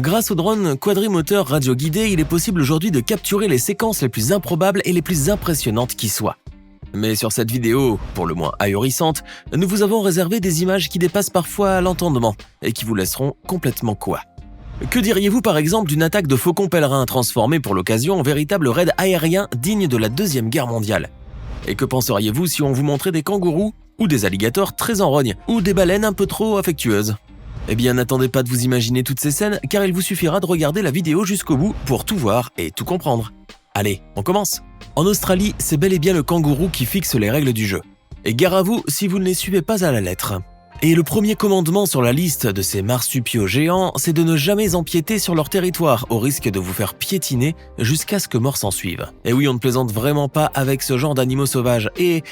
Grâce aux drones quadrimoteurs radio-guidés, il est possible aujourd'hui de capturer les séquences les plus improbables et les plus impressionnantes qui soient. Mais sur cette vidéo, pour le moins ahurissante, nous vous avons réservé des images qui dépassent parfois l'entendement et qui vous laisseront complètement quoi. Que diriez-vous par exemple d'une attaque de faucons pèlerins transformée pour l'occasion en véritable raid aérien digne de la Deuxième Guerre mondiale? Et que penseriez-vous si on vous montrait des kangourous ou des alligators très en rogne ou des baleines un peu trop affectueuses? Eh bien, n'attendez pas de vous imaginer toutes ces scènes, car il vous suffira de regarder la vidéo jusqu'au bout pour tout voir et tout comprendre. Allez, on commence. En Australie, c'est bel et bien le kangourou qui fixe les règles du jeu. Et gare à vous si vous ne les suivez pas à la lettre. Et le premier commandement sur la liste de ces marsupiaux géants, c'est de ne jamais empiéter sur leur territoire, au risque de vous faire piétiner jusqu'à ce que mort s'en suive. Et oui, on ne plaisante vraiment pas avec ce genre d'animaux sauvages, et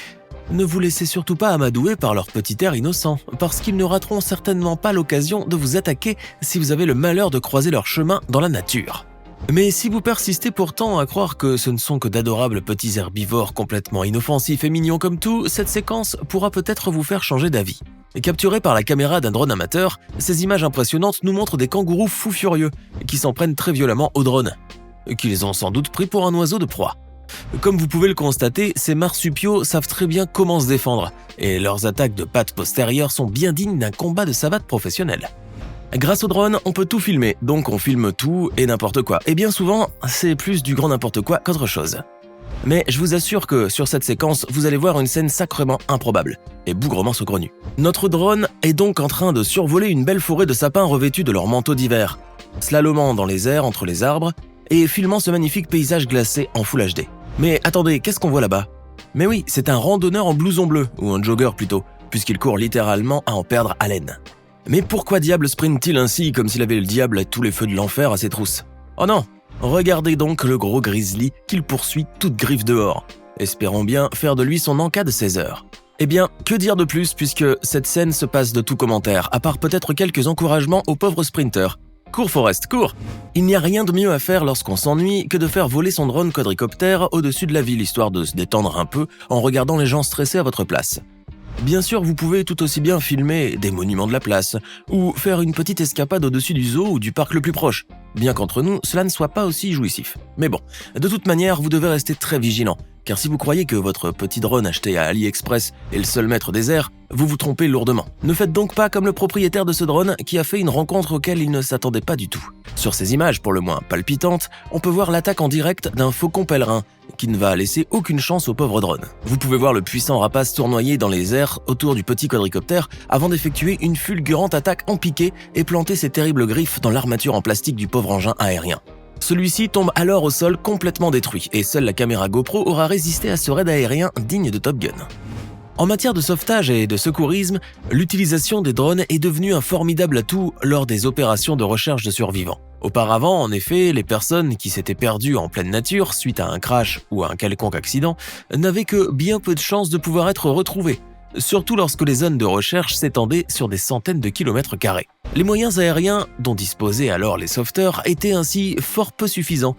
ne vous laissez surtout pas amadouer par leur petit air innocent, parce qu'ils ne rateront certainement pas l'occasion de vous attaquer si vous avez le malheur de croiser leur chemin dans la nature. Mais si vous persistez pourtant à croire que ce ne sont que d'adorables petits herbivores complètement inoffensifs et mignons comme tout, cette séquence pourra peut-être vous faire changer d'avis. Capturées par la caméra d'un drone amateur, ces images impressionnantes nous montrent des kangourous fous furieux qui s'en prennent très violemment au drone, qu'ils ont sans doute pris pour un oiseau de proie. Comme vous pouvez le constater, ces marsupiaux savent très bien comment se défendre, et leurs attaques de pattes postérieures sont bien dignes d'un combat de savate professionnel. Grâce au drone, on peut tout filmer, donc on filme tout et n'importe quoi. Et bien souvent, c'est plus du grand n'importe quoi qu'autre chose. Mais je vous assure que sur cette séquence, vous allez voir une scène sacrément improbable et bougrement saugrenue. Notre drone est donc en train de survoler une belle forêt de sapins revêtus de leurs manteaux d'hiver, slalomant dans les airs entre les arbres et filmant ce magnifique paysage glacé en Full HD. Mais attendez, qu'est-ce qu'on voit là-bas? Mais oui, c'est un randonneur en blouson bleu, ou un jogger plutôt, puisqu'il court littéralement à en perdre haleine. Mais pourquoi diable sprint-t-il ainsi, comme s'il avait le diable à tous les feux de l'enfer à ses trousses? Oh non! Regardez donc le gros grizzly qu'il poursuit toute griffe dehors, espérons bien faire de lui son encas de 16 heures. Eh bien, que dire de plus puisque cette scène se passe de tout commentaire, à part peut-être quelques encouragements aux pauvres sprinteurs. Cours Forrest, cours! Il n'y a rien de mieux à faire lorsqu'on s'ennuie que de faire voler son drone quadricoptère au-dessus de la ville, histoire de se détendre un peu en regardant les gens stressés à votre place. Bien sûr, vous pouvez tout aussi bien filmer des monuments de la place, ou faire une petite escapade au-dessus du zoo ou du parc le plus proche, bien qu'entre nous, cela ne soit pas aussi jouissif. Mais bon, de toute manière, vous devez rester très vigilant, car si vous croyez que votre petit drone acheté à AliExpress est le seul maître des airs, vous vous trompez lourdement. Ne faites donc pas comme le propriétaire de ce drone qui a fait une rencontre auquel il ne s'attendait pas du tout. Sur ces images, pour le moins palpitantes, on peut voir l'attaque en direct d'un faucon pèlerin, qui ne va laisser aucune chance au pauvre drone. Vous pouvez voir le puissant rapace tournoyer dans les airs autour du petit quadricoptère avant d'effectuer une fulgurante attaque en piqué et planter ses terribles griffes dans l'armature en plastique du pauvre engin aérien. Celui-ci tombe alors au sol complètement détruit et seule la caméra GoPro aura résisté à ce raid aérien digne de Top Gun. En matière de sauvetage et de secourisme, l'utilisation des drones est devenue un formidable atout lors des opérations de recherche de survivants. Auparavant, en effet, les personnes qui s'étaient perdues en pleine nature suite à un crash ou à un quelconque accident n'avaient que bien peu de chances de pouvoir être retrouvées, surtout lorsque les zones de recherche s'étendaient sur des centaines de kilomètres carrés. Les moyens aériens dont disposaient alors les sauveteurs étaient ainsi fort peu suffisants,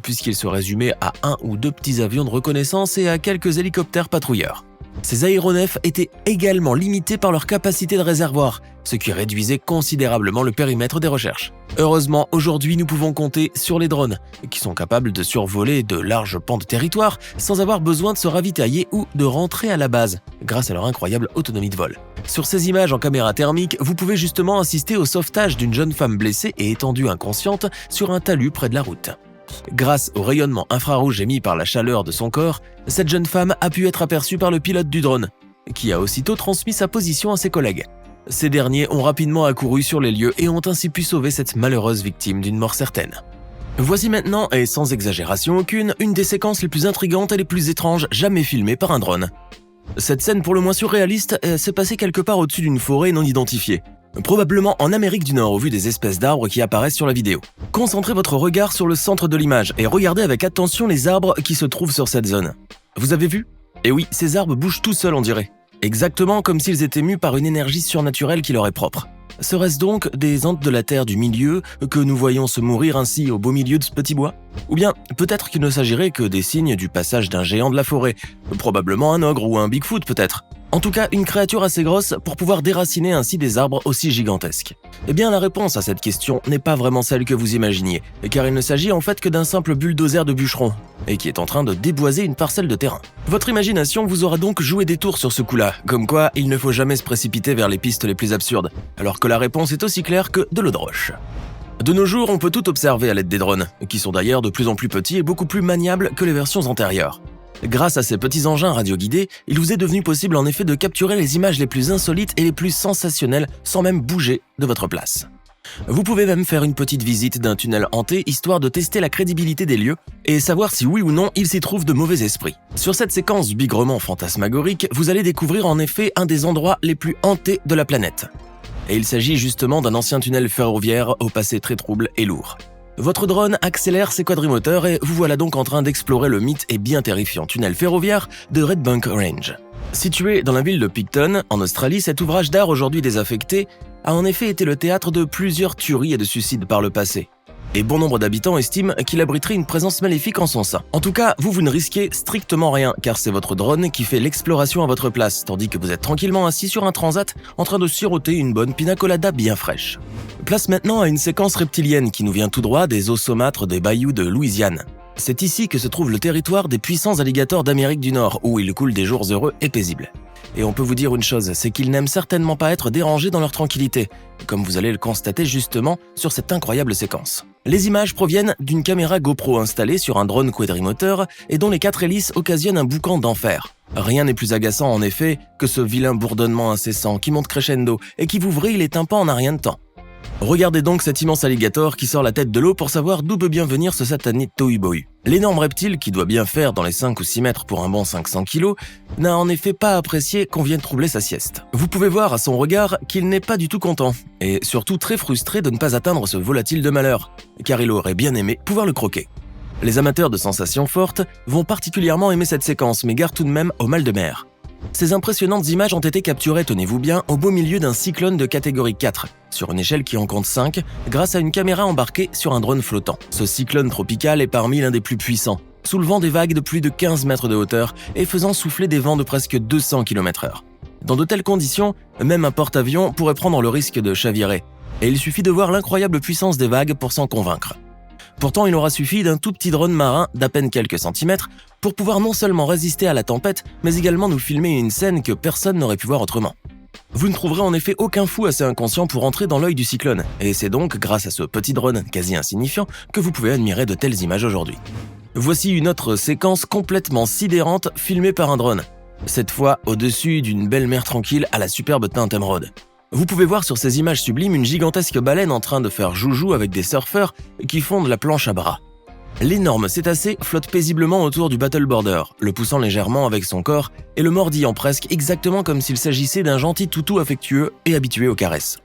puisqu'ils se résumaient à un ou deux petits avions de reconnaissance et à quelques hélicoptères patrouilleurs. Ces aéronefs étaient également limités par leur capacité de réservoir, ce qui réduisait considérablement le périmètre des recherches. Heureusement, aujourd'hui, nous pouvons compter sur les drones, qui sont capables de survoler de larges pans de territoire sans avoir besoin de se ravitailler ou de rentrer à la base, grâce à leur incroyable autonomie de vol. Sur ces images en caméra thermique, vous pouvez justement assister au sauvetage d'une jeune femme blessée et étendue inconsciente sur un talus près de la route. Grâce au rayonnement infrarouge émis par la chaleur de son corps, cette jeune femme a pu être aperçue par le pilote du drone, qui a aussitôt transmis sa position à ses collègues. Ces derniers ont rapidement accouru sur les lieux et ont ainsi pu sauver cette malheureuse victime d'une mort certaine. Voici maintenant, et sans exagération aucune, une des séquences les plus intrigantes et les plus étranges jamais filmées par un drone. Cette scène pour le moins surréaliste s'est passée quelque part au-dessus d'une forêt non identifiée. Probablement en Amérique du Nord au vu des espèces d'arbres qui apparaissent sur la vidéo. Concentrez votre regard sur le centre de l'image et regardez avec attention les arbres qui se trouvent sur cette zone. Vous avez vu? Et oui, ces arbres bougent tout seuls on dirait. Exactement comme s'ils étaient mus par une énergie surnaturelle qui leur est propre. Serait-ce donc des entes de la terre du milieu que nous voyons se mourir ainsi au beau milieu de ce petit bois? Ou bien peut-être qu'il ne s'agirait que des signes du passage d'un géant de la forêt, probablement un ogre ou un Bigfoot peut-être. En tout cas, une créature assez grosse pour pouvoir déraciner ainsi des arbres aussi gigantesques. Eh bien, la réponse à cette question n'est pas vraiment celle que vous imaginiez, car il ne s'agit en fait que d'un simple bulldozer de bûcheron, et qui est en train de déboiser une parcelle de terrain. Votre imagination vous aura donc joué des tours sur ce coup-là, comme quoi il ne faut jamais se précipiter vers les pistes les plus absurdes, alors que la réponse est aussi claire que de l'eau de roche. De nos jours, on peut tout observer à l'aide des drones, qui sont d'ailleurs de plus en plus petits et beaucoup plus maniables que les versions antérieures. Grâce à ces petits engins radioguidés, il vous est devenu possible en effet de capturer les images les plus insolites et les plus sensationnelles sans même bouger de votre place. Vous pouvez même faire une petite visite d'un tunnel hanté histoire de tester la crédibilité des lieux et savoir si oui ou non il s'y trouve de mauvais esprits. Sur cette séquence bigrement fantasmagorique, vous allez découvrir en effet un des endroits les plus hantés de la planète. Et il s'agit justement d'un ancien tunnel ferroviaire au passé très trouble et lourd. Votre drone accélère ses quadrimoteurs et vous voilà donc en train d'explorer le mythe et bien terrifiant tunnel ferroviaire de Red Bank Range. Situé dans la ville de Picton, en Australie, cet ouvrage d'art aujourd'hui désaffecté a en effet été le théâtre de plusieurs tueries et de suicides par le passé. Et bon nombre d'habitants estiment qu'il abriterait une présence maléfique en son sein. En tout cas, vous ne risquez strictement rien, car c'est votre drone qui fait l'exploration à votre place, tandis que vous êtes tranquillement assis sur un transat en train de siroter une bonne pina colada bien fraîche. Place maintenant à une séquence reptilienne qui nous vient tout droit des eaux saumâtres des bayous de Louisiane. C'est ici que se trouve le territoire des puissants alligators d'Amérique du Nord, où ils coulent des jours heureux et paisibles. Et on peut vous dire une chose, c'est qu'ils n'aiment certainement pas être dérangés dans leur tranquillité, comme vous allez le constater justement sur cette incroyable séquence. Les images proviennent d'une caméra GoPro installée sur un drone quadrimoteur et dont les 4 hélices occasionnent un boucan d'enfer. Rien n'est plus agaçant en effet que ce vilain bourdonnement incessant qui monte crescendo et qui vous vrille les tympans en un rien de temps. Regardez donc cet immense alligator qui sort la tête de l'eau pour savoir d'où peut bien venir ce satané tohu-bohu. L'énorme reptile, qui doit bien faire dans les 5 ou 6 mètres pour un bon 500 kg, n'a en effet pas apprécié qu'on vienne troubler sa sieste. Vous pouvez voir à son regard qu'il n'est pas du tout content, et surtout très frustré de ne pas atteindre ce volatile de malheur, car il aurait bien aimé pouvoir le croquer. Les amateurs de sensations fortes vont particulièrement aimer cette séquence, mais gare tout de même au mal de mer. Ces impressionnantes images ont été capturées, tenez-vous bien, au beau milieu d'un cyclone de catégorie 4, sur une échelle qui en compte 5, grâce à une caméra embarquée sur un drone flottant. Ce cyclone tropical est parmi l'un des plus puissants, soulevant des vagues de plus de 15 mètres de hauteur et faisant souffler des vents de presque 200 km/h. Dans de telles conditions, même un porte-avions pourrait prendre le risque de chavirer, et il suffit de voir l'incroyable puissance des vagues pour s'en convaincre. Pourtant, il aura suffi d'un tout petit drone marin d'à peine quelques centimètres pour pouvoir non seulement résister à la tempête, mais également nous filmer une scène que personne n'aurait pu voir autrement. Vous ne trouverez en effet aucun fou assez inconscient pour entrer dans l'œil du cyclone, et c'est donc grâce à ce petit drone quasi insignifiant que vous pouvez admirer de telles images aujourd'hui. Voici une autre séquence complètement sidérante filmée par un drone, cette fois au-dessus d'une belle mer tranquille à la superbe teinte émeraude. Vous pouvez voir sur ces images sublimes une gigantesque baleine en train de faire joujou avec des surfeurs qui fondent la planche à bras. L'énorme cétacé flotte paisiblement autour du battleboarder, le poussant légèrement avec son corps et le mordillant presque exactement comme s'il s'agissait d'un gentil toutou affectueux et habitué aux caresses.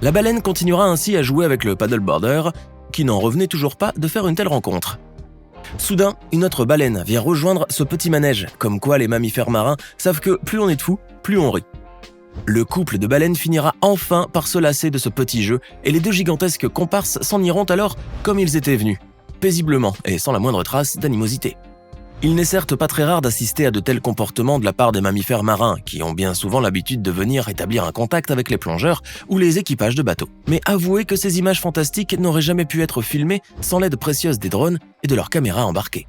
La baleine continuera ainsi à jouer avec le paddleboarder, qui n'en revenait toujours pas de faire une telle rencontre. Soudain, une autre baleine vient rejoindre ce petit manège, comme quoi les mammifères marins savent que plus on est de fous, plus on rit. Le couple de baleines finira enfin par se lasser de ce petit jeu et les deux gigantesques comparses s'en iront alors comme ils étaient venus, paisiblement et sans la moindre trace d'animosité. Il n'est certes pas très rare d'assister à de tels comportements de la part des mammifères marins qui ont bien souvent l'habitude de venir établir un contact avec les plongeurs ou les équipages de bateaux. Mais avouez que ces images fantastiques n'auraient jamais pu être filmées sans l'aide précieuse des drones et de leurs caméras embarquées.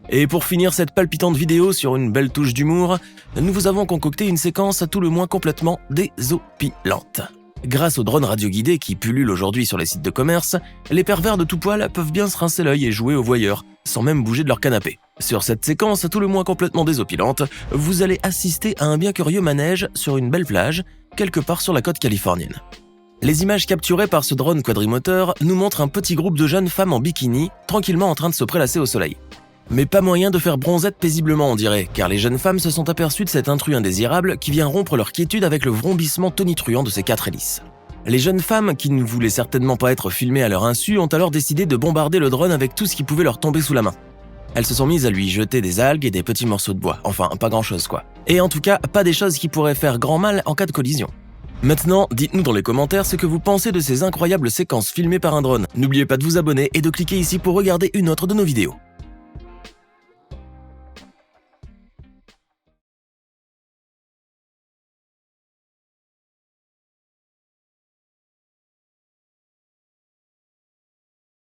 Et pour finir cette palpitante vidéo sur une belle touche d'humour, nous vous avons concocté une séquence à tout le moins complètement désopilante. Grâce aux drones radioguidés qui pullulent aujourd'hui sur les sites de commerce, les pervers de tout poil peuvent bien se rincer l'œil et jouer aux voyeurs, sans même bouger de leur canapé. Sur cette séquence à tout le moins complètement désopilante, vous allez assister à un bien curieux manège sur une belle plage, quelque part sur la côte californienne. Les images capturées par ce drone quadrimoteur nous montrent un petit groupe de jeunes femmes en bikini, tranquillement en train de se prélasser au soleil. Mais pas moyen de faire bronzette paisiblement, on dirait, car les jeunes femmes se sont aperçues de cet intrus indésirable qui vient rompre leur quiétude avec le vrombissement tonitruant de ses 4 hélices. Les jeunes femmes, qui ne voulaient certainement pas être filmées à leur insu, ont alors décidé de bombarder le drone avec tout ce qui pouvait leur tomber sous la main. Elles se sont mises à lui jeter des algues et des petits morceaux de bois, enfin pas grand-chose quoi. Et en tout cas, pas des choses qui pourraient faire grand mal en cas de collision. Maintenant, dites-nous dans les commentaires ce que vous pensez de ces incroyables séquences filmées par un drone. N'oubliez pas de vous abonner et de cliquer ici pour regarder une autre de nos vidéos.